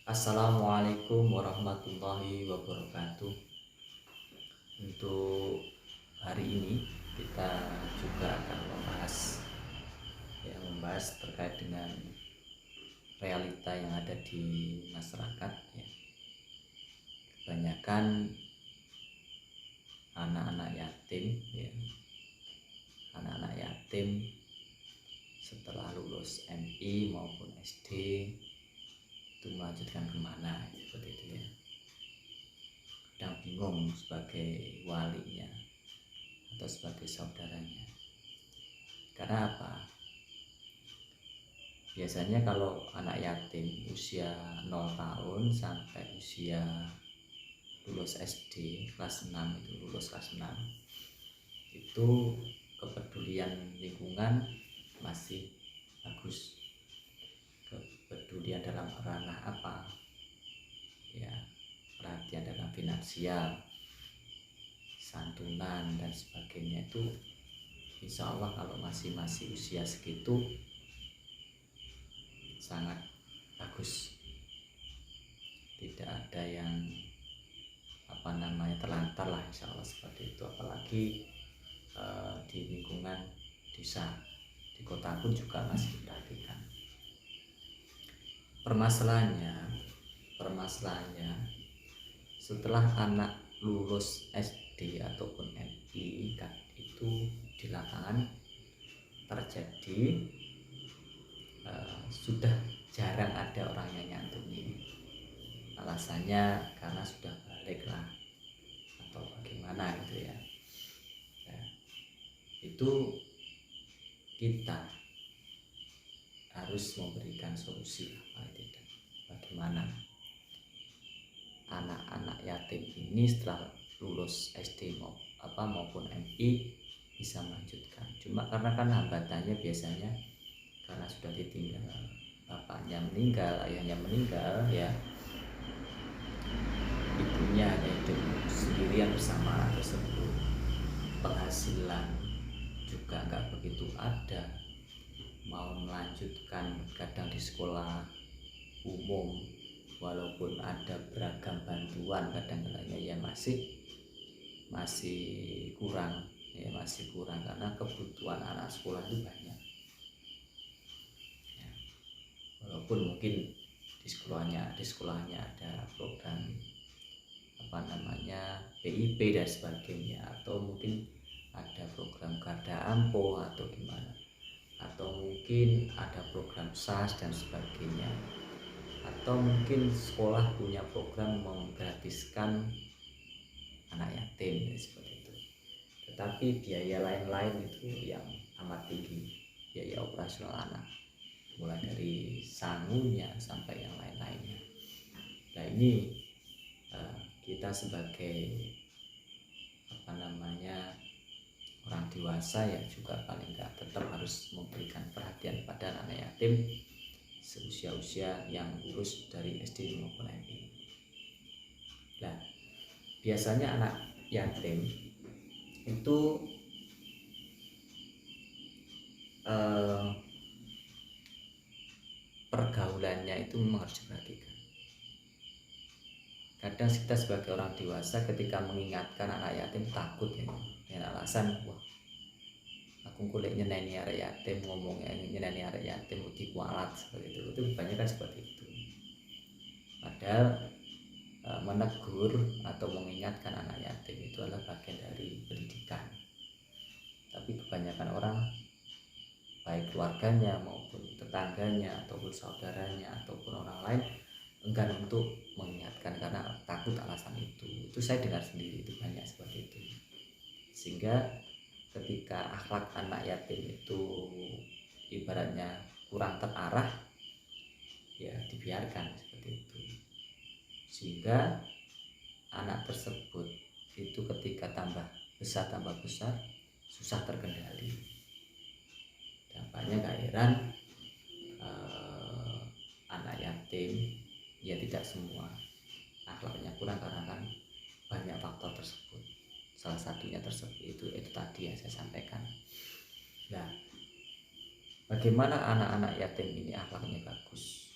Assalamualaikum warahmatullahi wabarakatuh. Untuk hari ini kita juga akan membahas terkait dengan realita yang ada di masyarakat ya. Kebanyakan anak-anak yatim ya. Anak-anak yatim setelah lulus MI maupun SD itu melanjutkan kemana seperti itu ya. Kadang bingung sebagai walinya atau sebagai saudaranya. Karena apa? Biasanya kalau anak yatim usia 0 tahun sampai usia lulus SD kelas 6 itu kepedulian lingkungan masih bagus. Kepedulian dalam ranah apa? Ya, perhatian dalam finansial, santunan dan sebagainya itu insya Allah kalau masih usia segitu sangat bagus. Tidak ada yang terlantar lah insya Allah seperti itu. Apalagi di lingkungan desa, di kota pun juga masih diperhatikan. Permasalahannya setelah anak lulus SD ataupun MI itu di lapangan terjadi sudah jarang ada orang yang nyantuni. Alasannya karena sudah balik lah atau bagaimana gitu ya. Itu kita harus memberikan solusi paling tidak. Bagaimana anak-anak yatim ini setelah lulus SD maupun MI bisa melanjutkan. Cuma karena kan hambatannya biasanya karena sudah ditinggal bapaknya meninggal, ayahnya meninggal ya, ibunya hanya hidup sendirian bersama anak tersebut, penghasilan juga nggak begitu ada, mau melanjutkan kadang di sekolah umum walaupun ada beragam bantuan kadang-kadangnya ya masih kurang karena kebutuhan anak sekolah itu banyak. Walaupun mungkin di sekolahnya ada program PIP dan sebagainya, atau mungkin ada program Garda Ampuh atau gimana, atau mungkin ada program SAS dan sebagainya, atau mungkin sekolah punya program menggratiskan anak yatim seperti itu. Tetapi biaya lain-lain itu yang amat tinggi, biaya operasional anak, mulai dari sangunya sampai yang lain-lainnya. Nah ini kita sebagai orang dewasa ya juga paling nggak tetap harus memberikan perhatian pada anak yatim seusia-usia yang lulus dari SD maupun MI. Nah biasanya anak yatim itu pergaulannya itu memang harus diperhatikan. Kadang kita sebagai orang dewasa ketika mengingatkan anak yatim takut ya, dengan alasan wah aku kulit nyeneni arek yatim, ngomongnya nyeneni arek yatim uti kualat seperti itu kebanyakan seperti itu. Padahal menegur atau mengingatkan anak yatim itu adalah bagian dari pendidikan. Tapi kebanyakan orang baik keluarganya maupun tetangganya ataupun saudaranya ataupun orang lain enggan untuk mengingatkan karena takut alasan itu saya dengar sendiri itu banyak seperti itu, sehingga ketika akhlak anak yatim itu ibaratnya kurang terarah ya dibiarkan seperti itu, sehingga anak tersebut itu ketika tambah besar susah terkendali. Dampaknya gak heran anak yatim ya tidak semua akhlaknya kurang karena kan banyak faktor tersebut. Salah satunya tersebut itu tadi yang saya sampaikan. Nah, bagaimana anak-anak yatim ini akhlaknya bagus?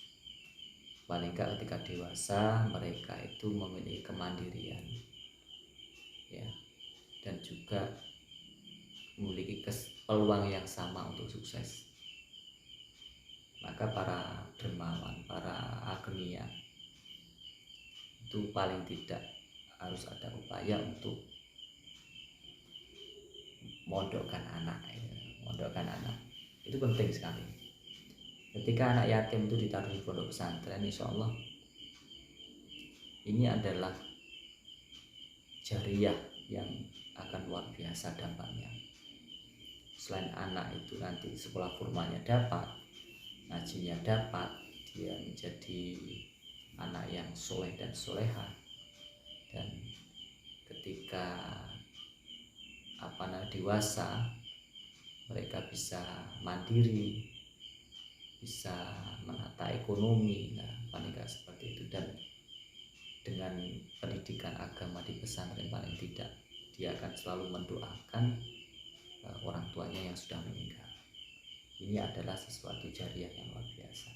paling enggak ketika dewasa mereka itu memiliki kemandirian ya, dan juga memiliki peluang yang sama untuk sukses. Maka para dermawan, para agnia itu paling tidak harus ada upaya untuk mondokkan anak ya. Mondokkan anak itu penting sekali. Ketika anak yatim itu ditaruh di pondok pesantren, insya Allah ini adalah jariah yang akan luar biasa dampaknya. Selain anak itu nanti sekolah formalnya dapat, ngajinya dapat, dia menjadi anak yang soleh dan soleha, dan ketika dewasa mereka bisa mandiri, bisa menata ekonomi, nah paling nggak seperti itu. Dan dengan pendidikan agama di pesantren paling tidak dia akan selalu mendoakan orang tuanya yang sudah meninggal. Ini adalah sesuatu jariah yang luar biasa.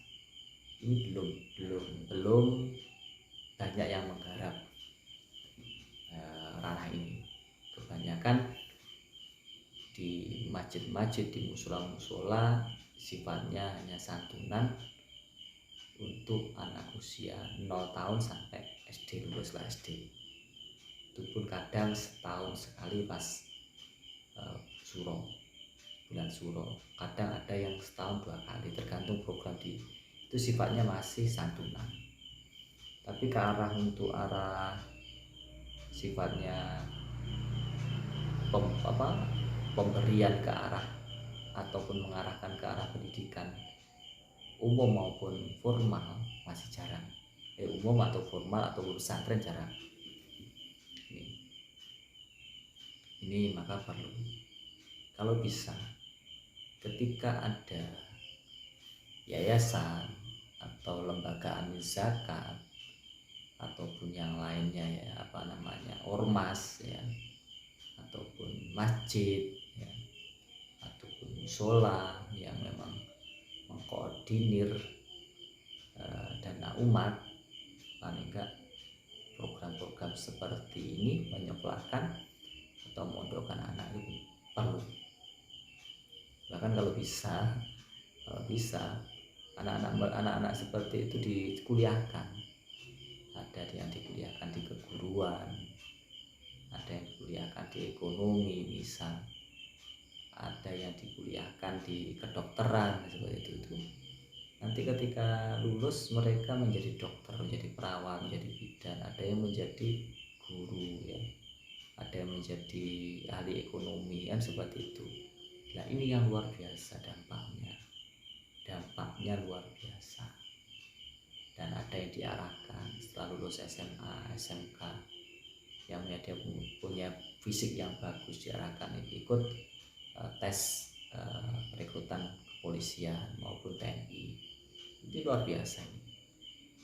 Ini belum banyak yang menggarap ranah ini. Kebanyakan di masjid-masjid, di musola-musola sifatnya hanya santunan untuk anak usia 0 tahun sampai SD, luluslah SD. Itu pun kadang setahun sekali pas suro, bulan suro. Kadang ada yang setahun 2 kali, tergantung program itu sifatnya masih santunan. Tapi ke arah sifatnya pemberian ke arah ataupun mengarahkan ke arah pendidikan umum maupun formal masih jarang. Umum atau formal atau pesantren jarang. Ini maka perlu, kalau bisa ketika ada yayasan atau lembaga amil zakat ataupun yang lainnya ya, ormas ya, ataupun masjid ya, ataupun musola yang memang mengkoordinir dana umat, paling enggak program-program seperti ini menyekolahkan atau mondokkan anak itu perlu. Bahkan kalau bisa anak-anak seperti itu dikuliahkan. Ada yang dikuliahkan di keguruan, ada yang dikuliahkan di ekonomi misal, ada yang dikuliahkan di kedokteran seperti itu. Nanti ketika lulus mereka menjadi dokter, menjadi perawat, menjadi bidan, ada yang menjadi guru ya, ada yang menjadi ahli ekonomi kan seperti itu. Nah ini yang luar biasa dampaknya luar biasa. Dan ada yang diarahkan setelah lulus SMA, SMK yang dia punya fisik yang bagus, diarahkan ikut tes rekrutan kepolisian maupun TNI. Itu luar biasa ini.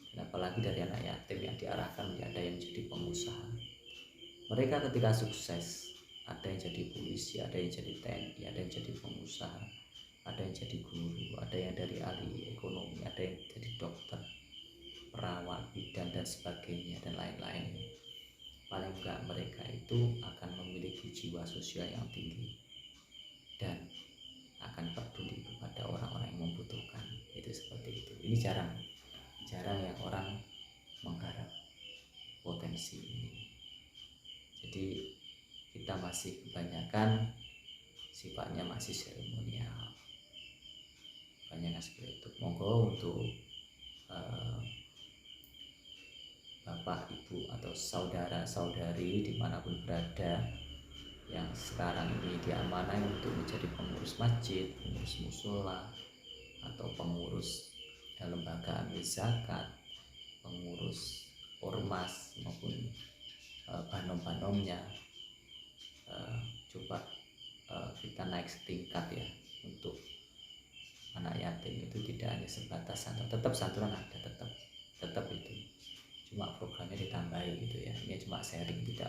Dan apalagi dari anak yatim yang diarahkan ada yang jadi pengusaha. Mereka ketika sukses, ada yang jadi polisi, ada yang jadi TNI, ada yang jadi pengusaha, ada yang jadi guru, ada yang dari ahli ekonomi, ada yang jadi dokter, perawat, bidan dan sebagainya dan lain-lain. Paling enggak mereka itu akan memiliki jiwa sosial yang tinggi dan akan peduli kepada orang-orang yang membutuhkan. Itu seperti itu. Ini jarang yang orang menggarap potensi ini. Jadi kita masih kebanyakan sifatnya masih seremonial, banyak seperti itu. Monggo untuk bapak, ibu atau saudara-saudari dimanapun berada yang sekarang ini diamanai untuk menjadi pengurus masjid, pengurus musola, atau pengurus lembaga amil zakat, pengurus ormas maupun banom-banomnya, coba kita naik setingkat ya, untuk anak yatim itu tidak hanya sebatas santunan, tetap santunan ada, tetap itu, cuma programnya ditambahi gitu ya. Ini cuma sharing, tidak